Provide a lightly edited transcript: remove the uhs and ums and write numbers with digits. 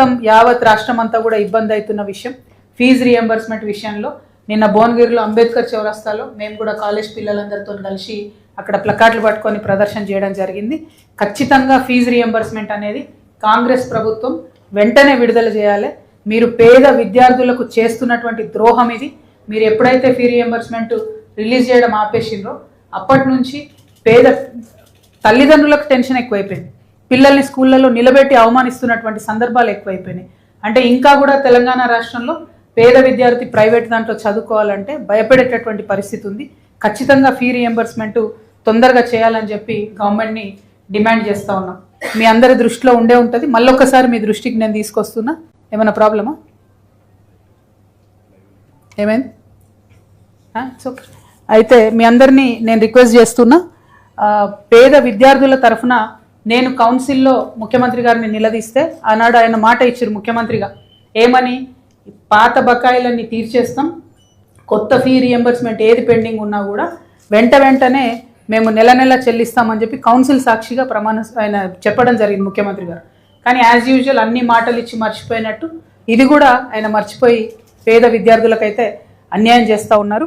మొత్తం యావత్ రాష్ట్రం అంతా కూడా ఇబ్బంది అవుతున్న విషయం ఫీజు రీఎంబర్స్మెంట్ విషయంలో. నిన్న భువనగిరిలో అంబేద్కర్ చౌరస్తాలో మేము కూడా కాలేజ్ పిల్లలందరితో కలిసి అక్కడ ప్లకార్డులు పట్టుకొని ప్రదర్శన చేయడం జరిగింది. ఖచ్చితంగా ఫీజు రీఎంబర్స్మెంట్ అనేది కాంగ్రెస్ ప్రభుత్వం వెంటనే విడుదల చేయాలి. మీరు పేద విద్యార్థులకు చేస్తున్నటువంటి ద్రోహం ఇది. మీరు ఎప్పుడైతే ఫీ రీఎంబర్స్మెంట్ రిలీజ్ చేయడం ఆపేసిండ్రో అప్పటి నుంచి పేద తల్లిదండ్రులకు టెన్షన్ ఎక్కువైపోయింది. పిల్లల్ని స్కూళ్ళలో నిలబెట్టి అవమానిస్తున్నటువంటి సందర్భాలు ఎక్కువైపోయినాయి. అంటే ఇంకా కూడా తెలంగాణ రాష్ట్రంలో పేద విద్యార్థి ప్రైవేట్ దాంట్లో చదువుకోవాలంటే భయపడేటటువంటి పరిస్థితి ఉంది. ఖచ్చితంగా ఫీ రీఎంబర్స్మెంట్ తొందరగా చేయాలని చెప్పి గవర్నమెంట్ని డిమాండ్ చేస్తూ ఉన్నాం. మీ అందరి దృష్టిలో ఉండే ఉంటుంది. మళ్ళొక్కసారి మీ దృష్టికి నేను తీసుకొస్తున్నా. ఏమైనా ప్రాబ్లమా? ఏమైంది? ఓకే. అయితే మీ అందరినీ నేను రిక్వెస్ట్ చేస్తున్నా, పేద విద్యార్థుల తరఫున నేను కౌన్సిల్లో ముఖ్యమంత్రి గారిని నిలదీస్తే ఆనాడు ఆయన మాట ఇచ్చారు ముఖ్యమంత్రిగా, ఏమని, పాత బకాయిలన్నీ తీర్చేస్తాం, కొత్త ఫీ రీఎంబర్స్మెంట్ ఏది పెండింగ్ ఉన్నా కూడా వెంటనే మేము నెల నెల చెల్లిస్తామని చెప్పి కౌన్సిల్ సాక్షిగా ఆయన చెప్పడం జరిగింది ముఖ్యమంత్రి గారు. కానీ యాజ్ యూజువల్ అన్ని మాటలు ఇచ్చి మర్చిపోయినట్టు ఇది కూడా ఆయన మర్చిపోయి పేద విద్యార్థులకైతే అన్యాయం చేస్తూ ఉన్నారు.